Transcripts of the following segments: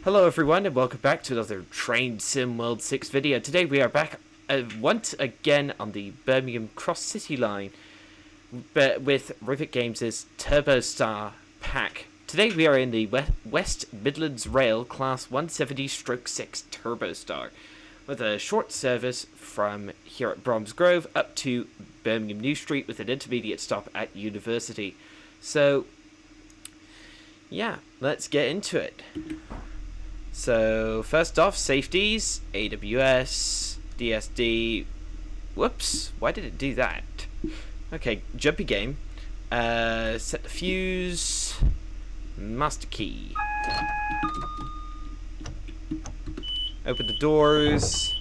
Hello everyone and welcome back to another Train Sim World 6 video. Today we are back once again on the Birmingham Cross City line with Rivet Games' Turbostar pack. Today we are in the West Midlands Rail Class 170/6 Turbostar with a short service from here at Bromsgrove up to Birmingham New Street with an intermediate stop at University. So yeah, let's get into it. So, first off, safeties, AWS, DSD, whoops, why did it do that? Okay, jumpy game, set the fuse, master key, open the doors,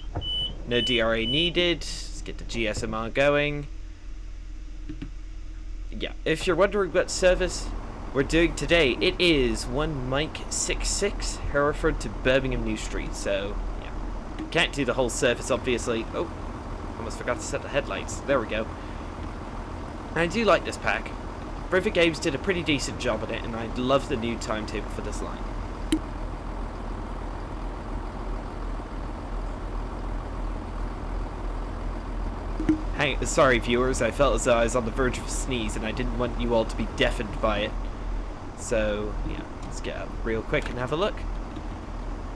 no DRA needed, let's get the GSMR going. Yeah, if you're wondering what service we're doing today, it is 1 Mike 66 Hereford to Birmingham New Street. So yeah, can't do the whole service obviously. Oh, almost forgot to set the headlights. There we go. And I do like this pack. Rivet Games did a pretty decent job on it, and I love the new timetable for this line. Hey, sorry viewers, I felt as though I was on the verge of a sneeze and I didn't want you all to be deafened by it. So, yeah, let's get up real quick and have a look.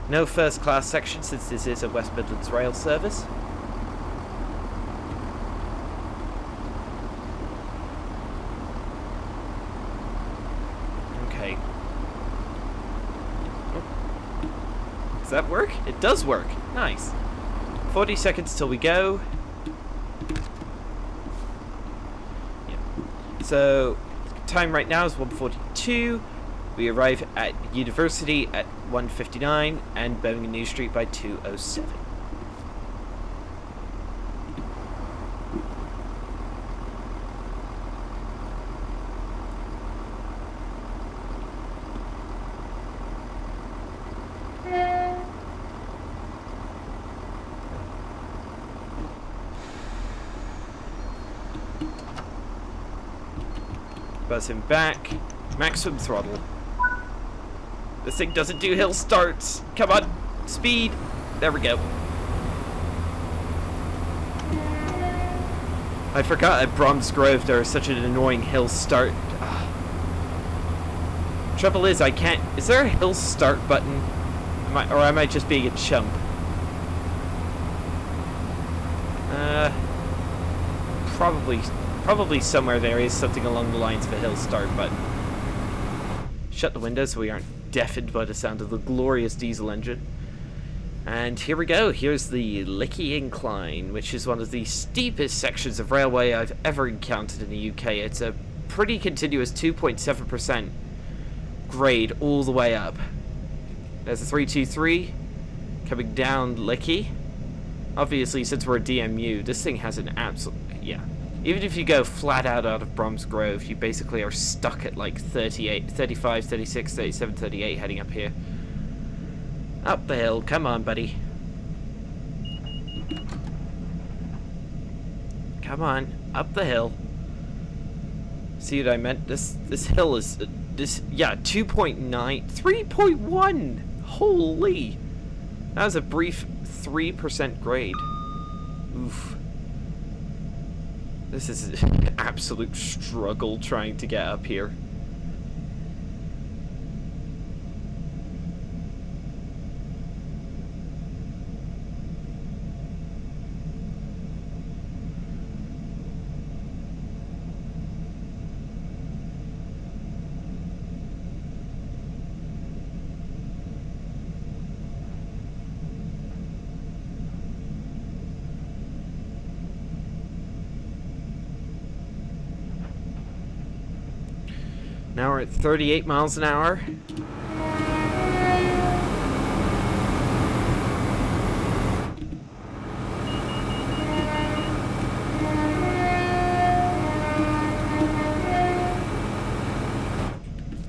No first class section since this is a West Midlands rail service. Okay. Oh. Does that work? It does work. Nice. 40 seconds till we go. Yeah. So, time right now is 1:42. We arrive at University at 1:59 and Birmingham New Street by 2:07. Buzz him back. Maximum throttle. This thing doesn't do hill starts. Come on. Speed. There we go. I forgot at Bromsgrove there is such an annoying hill start. Trouble is I can't... Is there a hill start button? Or am I just being a chump? Probably somewhere there is something along the lines of a hill start button. Shut the windows so we aren't deafened by the sound of the glorious diesel engine. And here we go. Here's the Licky Incline, which is one of the steepest sections of railway I've ever encountered in the UK. It's a pretty continuous 2.7% grade all the way up. There's a 323 coming down Licky. Obviously, since we're a DMU, this thing has an absolute... yeah. Even if you go flat out of Bromsgrove, you basically are stuck at like 38, 35, 36, 37, 38 heading up here. Up the hill. Come on, buddy. Come on. Up the hill. See what I meant? This hill is... yeah, 2.9... 3.1! Holy! That was a brief 3% grade. Oof. This is an absolute struggle trying to get up here. Now we're at 38 miles an hour.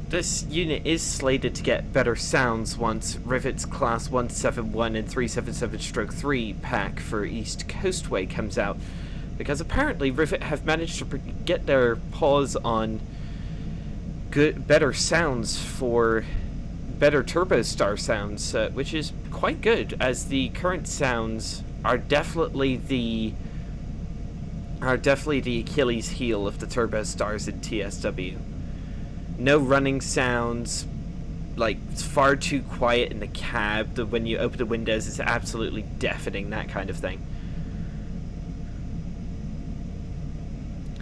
This unit is slated to get better sounds once Rivet's Class 171 and 377/3 pack for East Coastway comes out, because apparently Rivet have managed to get their paws on better sounds for better Turbostar sounds, which is quite good, as the current sounds are definitely the Achilles heel of the Turbostars in TSW. No running sounds, like it's far too quiet in the cab. When you open the windows, it's absolutely deafening, that kind of thing.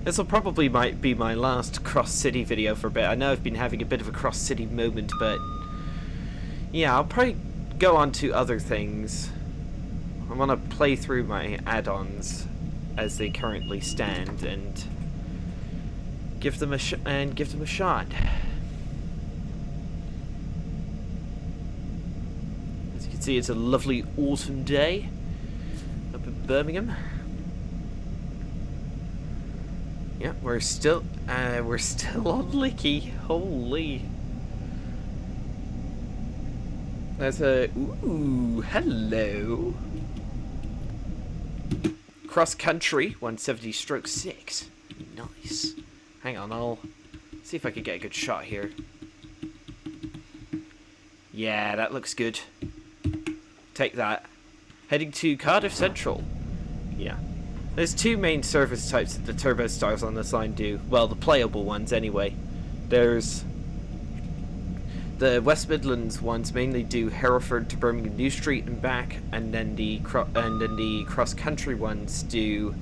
This will probably might be my last cross-city video for a bit. I know I've been having a bit of a cross-city moment, but yeah, I'll probably go on to other things. I want to play through my add-ons as they currently stand and give them a shot. As you can see, it's a lovely autumn day up in Birmingham. Yeah, we're still on Licky. Holy. That's a hello. Cross country 170/6. Nice. Hang on, I'll see if I can get a good shot here. Yeah, that looks good. Take that. Heading to Cardiff Central. Yeah. There's two main service types that the Turbostars on this line do. Well, the playable ones anyway. There's the West Midlands ones mainly do Hereford to Birmingham New Street and back, and then the cross country ones do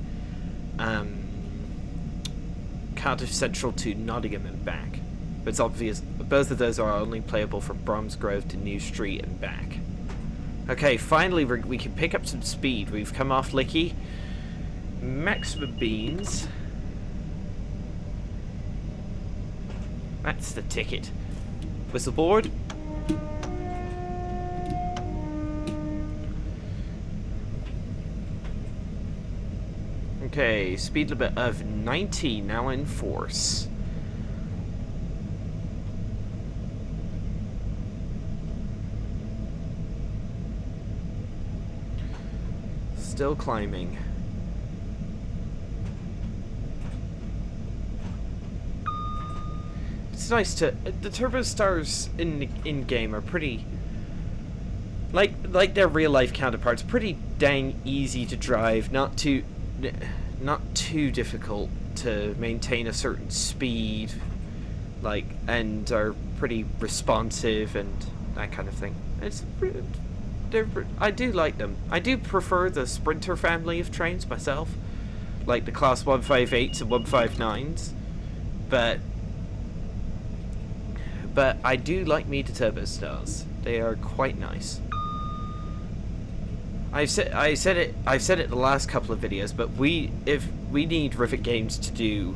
Cardiff Central to Nottingham and back. But it's obvious both of those are only playable from Bromsgrove to New Street and back. Okay, finally we can pick up some speed. We've come off Licky. Maximum beans. That's the ticket. Whistle board. Okay, speed limit of 90 now in force. Still climbing. It's nice to the Turbostars in game are pretty like their real life counterparts, pretty dang easy to drive, not too difficult to maintain a certain speed, and are pretty responsive and that kind of thing. I do like them. I do prefer the Sprinter family of trains myself, like the Class 158s and 159s, but I do like me the Turbostars. They are quite nice. I've said it the last couple of videos, but if we need Rivet Games to do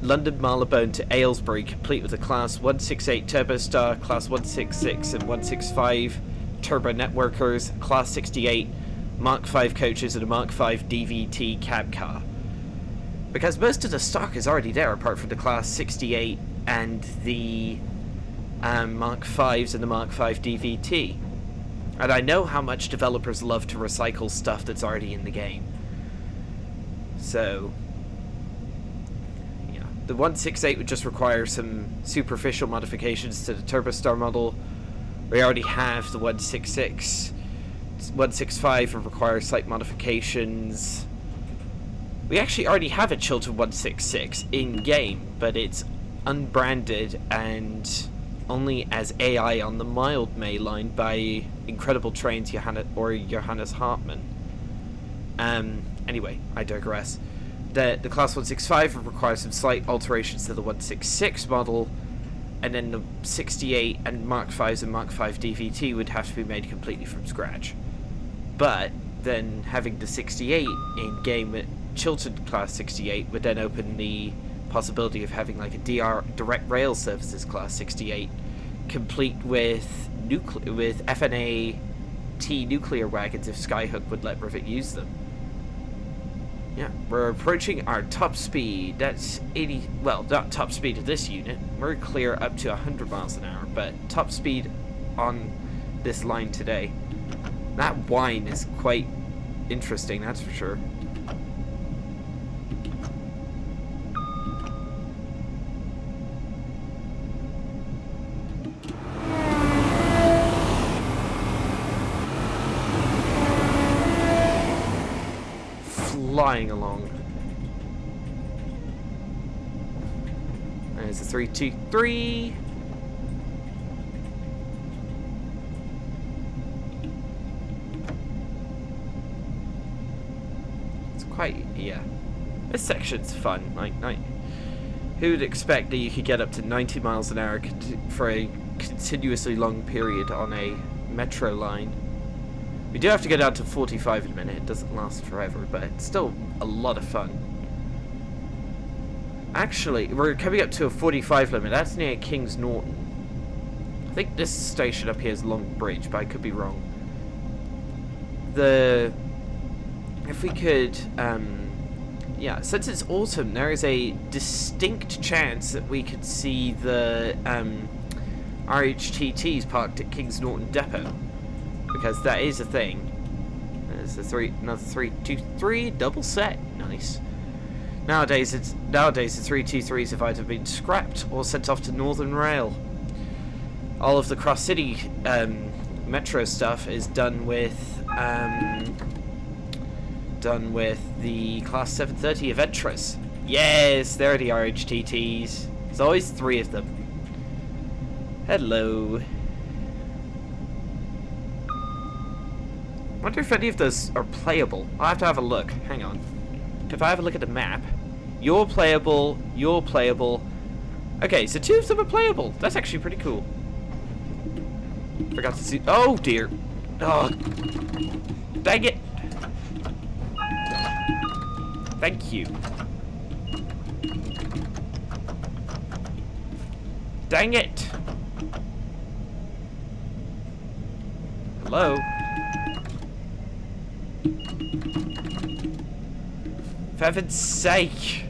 London Marylebone to Aylesbury complete with a Class 168 Turbostar, Class 166 and 165 Turbo Networkers, Class 68 Mark 5 coaches and a Mark 5 DVT cab car. Because most of the stock is already there apart from the Class 68 and the Mark 5s and the Mark 5 DVT. And I know how much developers love to recycle stuff that's already in the game. So, yeah. The 168 would just require some superficial modifications to the Turbostar model. We already have the 166. 165 would require slight modifications. We actually already have a Chiltern 166 in-game, but it's unbranded and only as AI on the Mild May line by Incredible Trains Johannes Hartmann. Anyway, I digress. The Class 165 would require some slight alterations to the 166 model, and then the 68 and Mark 5s and Mark 5 DVT would have to be made completely from scratch. But then having the 68 in game with Chiltern Class 68 would then open the possibility of having like a direct rail services Class 68 complete with FNA T nuclear wagons if Skyhook would let Rivet use them. Yeah, we're approaching our top speed. That's 80, well, not top speed of this unit. We're clear up to 100 miles an hour, but top speed on this line today. That whine is quite interesting, that's for sure. flying along. There's a 323. It's quite, yeah. This section's fun. Like, who would expect that you could get up to 90 miles an hour for a continuously long period on a metro line? We do have to go down to 45 in a minute. It doesn't last forever, but it's still a lot of fun. Actually, we're coming up to a 45 limit. That's near Kings Norton. I think this station up here is Long Bridge, but I could be wrong. If we could, yeah, since it's autumn, there is a distinct chance that we could see the RHTTs parked at Kings Norton Depot, because that is a thing. There's another 323 double set. Nice. Nowadays the 323s have either been scrapped or sent off to Northern Rail. All of the cross city metro stuff is done with the Class 730 Aventras. Yes, they're the RHTTs. There's always 3 of them. Hello. I wonder if any of those are playable. I'll have to have a look. Hang on. If I have a look at the map, you're playable, you're playable. Okay, so 2 of them are playable. That's actually pretty cool. Forgot to see. Oh dear. Oh, dang it. Thank you. Dang it. Hello. For heaven's sake.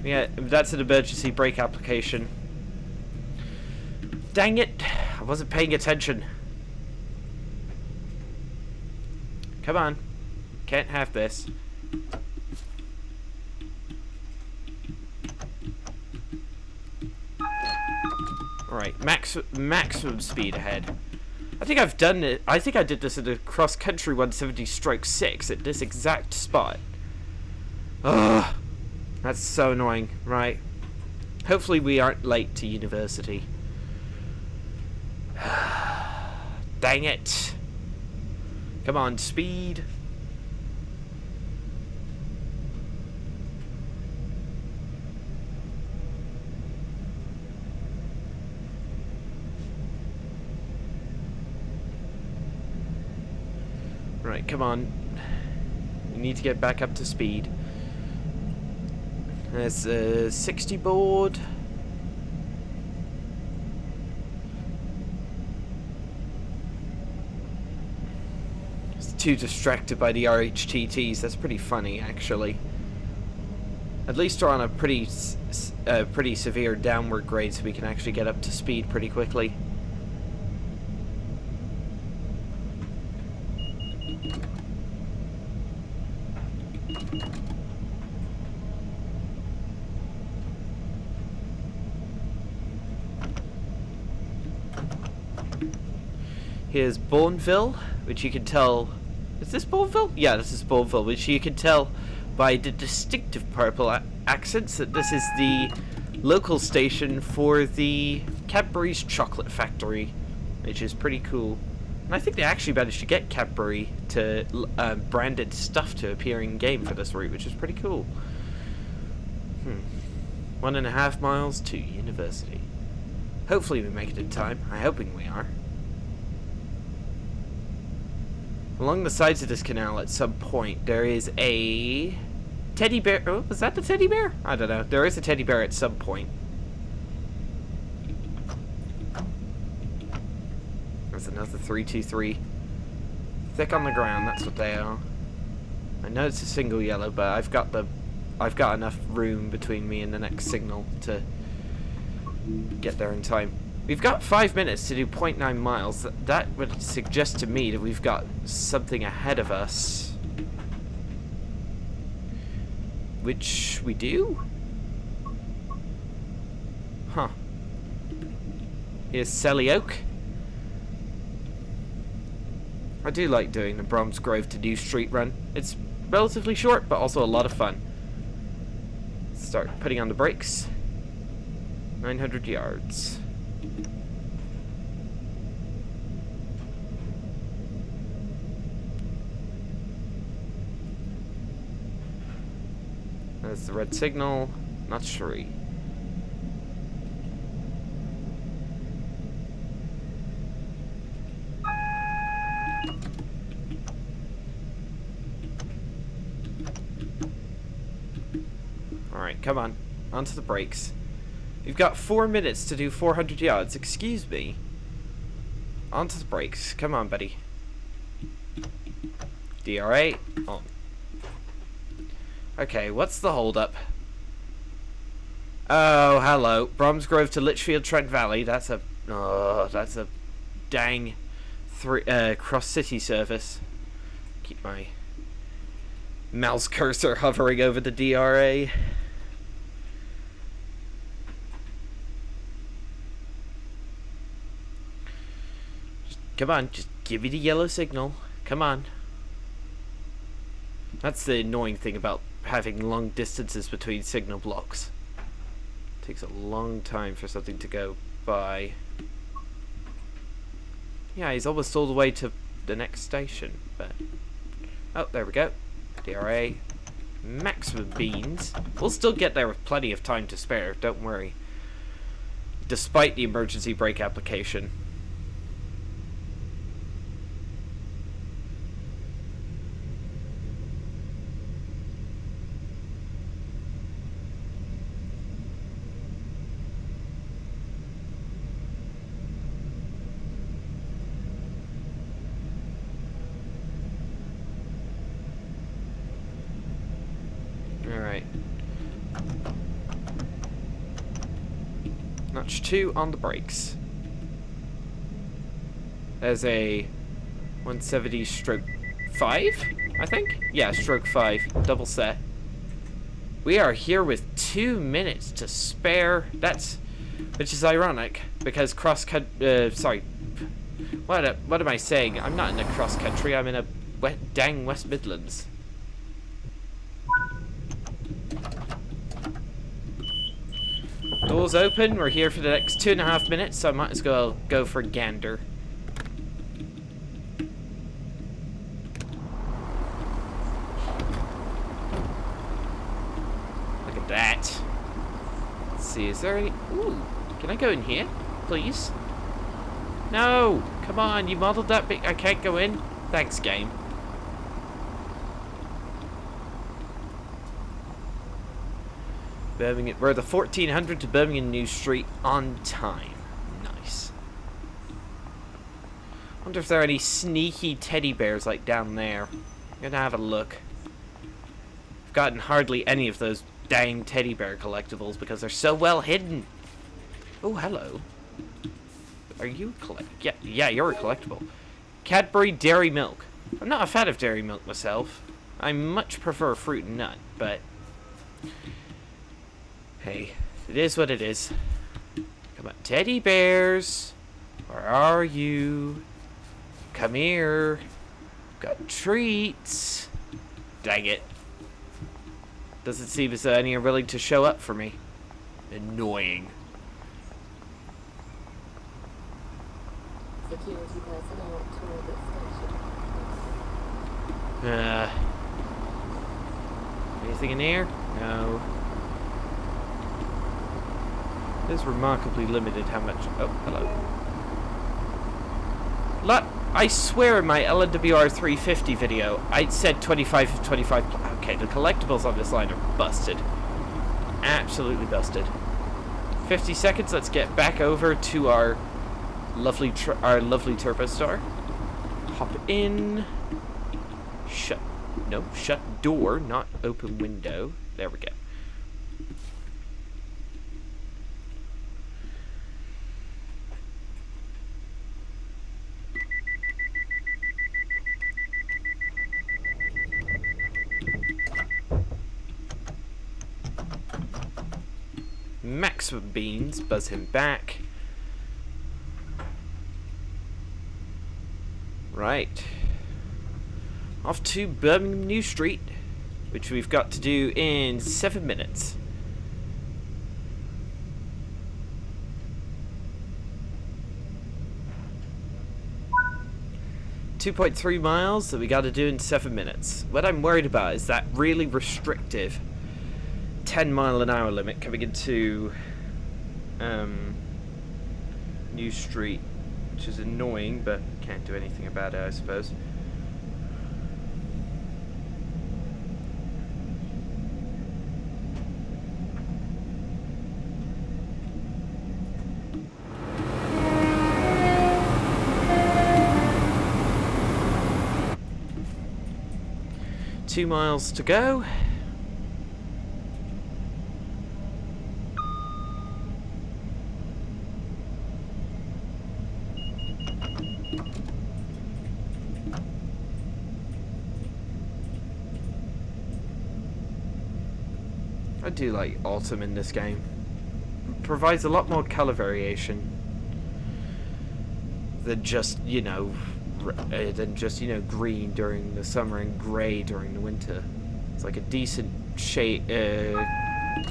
Yeah, that's an emergency brake application. Dang it. I wasn't paying attention. Come on. Can't have this. Alright, maximum speed ahead. I think I've done it. I think I did this at a cross-country 170/6 at this exact spot. Ugh. That's so annoying. Right. Hopefully we aren't late to university. Dang it. Come on, speed. Right, come on. We need to get back up to speed. There's a 60 board. Just too distracted by the RHTTs. That's pretty funny, actually. At least we're on a pretty severe downward grade, so we can actually get up to speed pretty quickly. Here's Bourneville, which you can tell... Is this Bourneville? Yeah, this is Bourneville, which you can tell by the distinctive purple accents that this is the local station for the Cadbury's Chocolate Factory, which is pretty cool. And I think they actually managed to get Cadbury to branded stuff to appear in game for this route, which is pretty cool. 1.5 miles to university. Hopefully we make it in time. I'm hoping we are. Along the sides of this canal at some point there is a teddy bear. Oh, was that the teddy bear? I don't know. There is a teddy bear at some point. There's another 323. Thick on the ground, that's what they are. I know it's a single yellow, but I've got enough room between me and the next signal to get there in time. We've got 5 minutes to do 0.9 miles. That would suggest to me that we've got something ahead of us. Which we do? Huh. Here's Selly Oak. I do like doing the Bromsgrove to New Street run. It's relatively short, but also a lot of fun. Start putting on the brakes. 900 yards. There's the red signal. Not sure. Alright, come on. Onto the brakes. You've got 4 minutes to do 400 yards. Excuse me. Onto the brakes. Come on, buddy. DRA on. Okay, what's the holdup? Oh, hello. Bromsgrove to Lichfield Trent Valley. That's a dang cross-city service. Keep my mouse cursor hovering over the DRA. Come on, just give me the yellow signal. Come on. That's the annoying thing about having long distances between signal blocks. It takes a long time for something to go by. Yeah, he's almost all the way to the next station, but... Oh, there we go. DRA. Maximum beans. We'll still get there with plenty of time to spare, don't worry. Despite the emergency brake application. Alright. Notch 2 on the brakes. There's a 170 stroke 5, I think? Yeah, stroke 5. Double set. We are here with 2 minutes to spare. Which is ironic, because sorry. What am I saying? I'm not in a cross country, I'm in a dang West Midlands. Doors open, we're here for the next 2.5 minutes, so I might as well go for a gander. Look at that. Let's see, is there any... Ooh, can I go in here, please? No! Come on, you modeled that big... I can't go in? Thanks, game. Birmingham, we're the 1400 to Birmingham New Street on time. Nice. Wonder if there are any sneaky teddy bears like down there. I'm gonna have a look. I've gotten hardly any of those dang teddy bear collectibles because they're so well hidden. Oh, hello. Are you yeah, you're a collectible. Cadbury Dairy Milk. I'm not a fan of dairy milk myself. I much prefer fruit and nut, but... Hey, it is what it is. Come on, teddy bears. Where are you? Come here. Got treats. Dang it. Doesn't seem as though any are willing to show up for me. Annoying. Security personnel toward the station. Anything in here? No. It is remarkably limited how much... Oh, hello. I swear in my LNWR 350 video, I said 25 of 25... Okay, the collectibles on this line are busted. Absolutely busted. 50 seconds, let's get back over to our lovely Turbostar. Hop in. Shut door, not open window. There we go. Maximum beans, buzz him back. Right. Off to Birmingham New Street, which we've got to do in 7 minutes. .3 miles that we got to do in 7 minutes. What I'm worried about is that really restrictive 10-mile-an-hour limit coming into New Street, which is annoying, but can't do anything about it, I suppose. Two miles to go. I do like autumn in this game. It provides a lot more color variation than just, you know, green during the summer and grey during the winter. It's like a decent shade,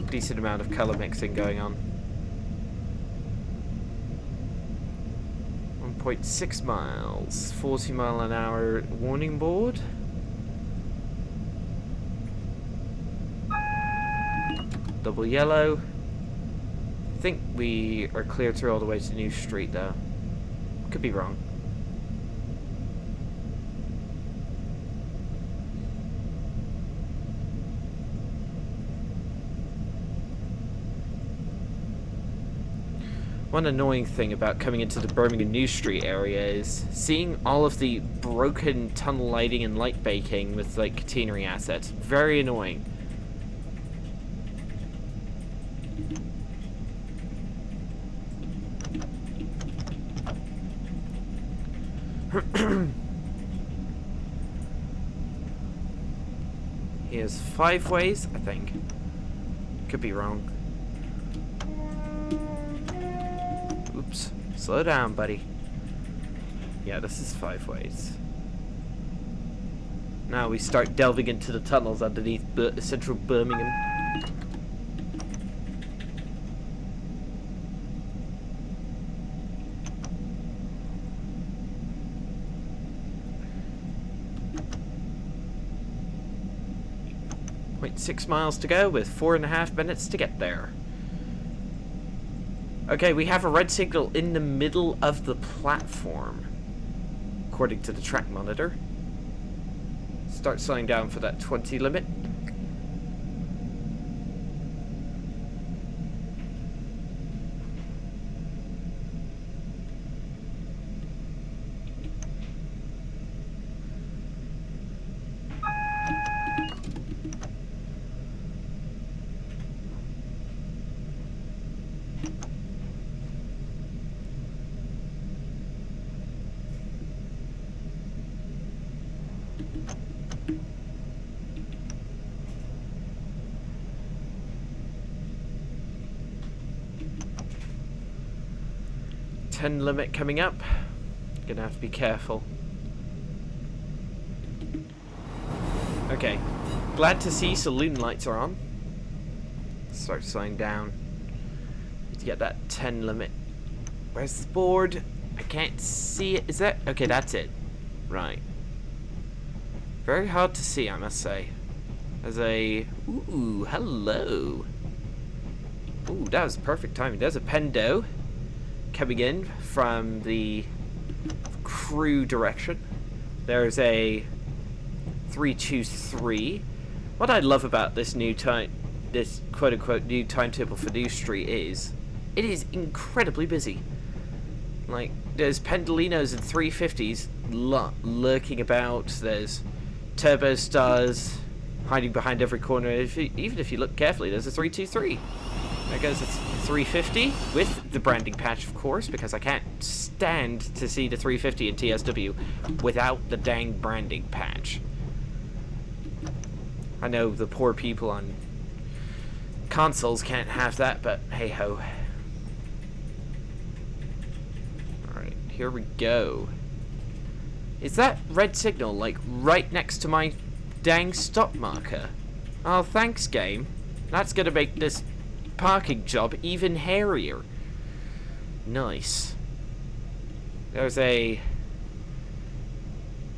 decent amount of color mixing going on. 1.6 miles, 40-mile-an-hour warning board. Double yellow. I think we are clear through all the way to New Street, though. Could be wrong. One annoying thing about coming into the Birmingham New Street area is seeing all of the broken tunnel lighting and light baking with like catenary assets. Very annoying. Here's 5 ways, I think. Could be wrong. Oops. Slow down, buddy. Yeah, this is 5 ways. Now we start delving into the tunnels underneath central Birmingham. .6 miles to go with 4.5 minutes to get there. Okay, we have a red signal in the middle of the platform, according to the track monitor. Start slowing down for that 20 limit. Limit coming up. Gonna have to be careful. Okay. Glad to see saloon lights are on. Start slowing down. Need to get that 10 limit. Where's the board? I can't see it. Is that? Okay, that's it. Right. Very hard to see, I must say. There's a... Ooh, hello. Ooh, that was perfect timing. There's a Pendo coming in from the crew direction. There's a 323. What I love about this new this quote-unquote new timetable for New Street is it is incredibly busy. Like, there's Pendolinos and 350s lurking about. There's Turbostars hiding behind every corner. Even if you look carefully, there's a 323. There goes a 350 with the branding patch, of course, because I can't stand to see the 350 in TSW without the dang branding patch. I know the poor people on consoles can't have that, but hey ho. Alright, here we go. Is that red signal, like, right next to my dang stop marker? Oh, thanks, game. That's gonna make this parking job even hairier. Nice. There's a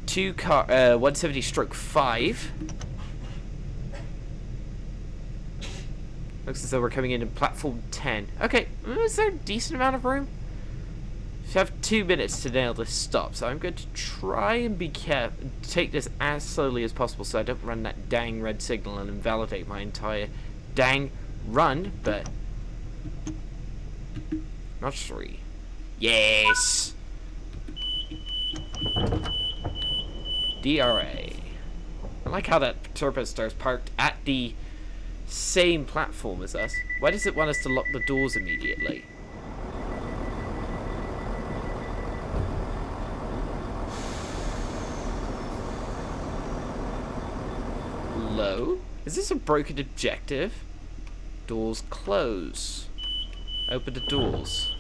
170/5. Looks as though we're coming in platform 10. Okay, is there a decent amount of room? We have 2 minutes to nail this stop, so I'm going to try and be careful, take this as slowly as possible so I don't run that dang red signal and invalidate my entire dang run, but... Notch 3. Yes! DRA. I like how that Turbostar is parked at the same platform as us. Why does it want us to lock the doors immediately? Low? Is this a broken objective? Doors close. Open the doors.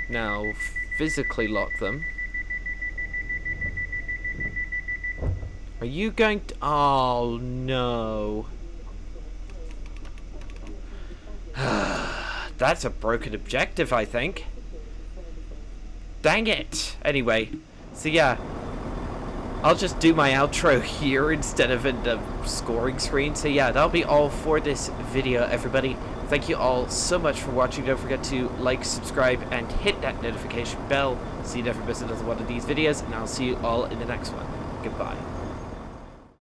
Now, physically lock them. Are you going to... Oh, no. That's a broken objective, I think. Dang it. Anyway, so yeah. I'll just do my outro here instead of in the scoring screen. So yeah, that'll be all for this video, everybody. Thank you all so much for watching. Don't forget to like, subscribe, and hit that notification bell so you never miss another one of these videos. And I'll see you all in the next one. Goodbye.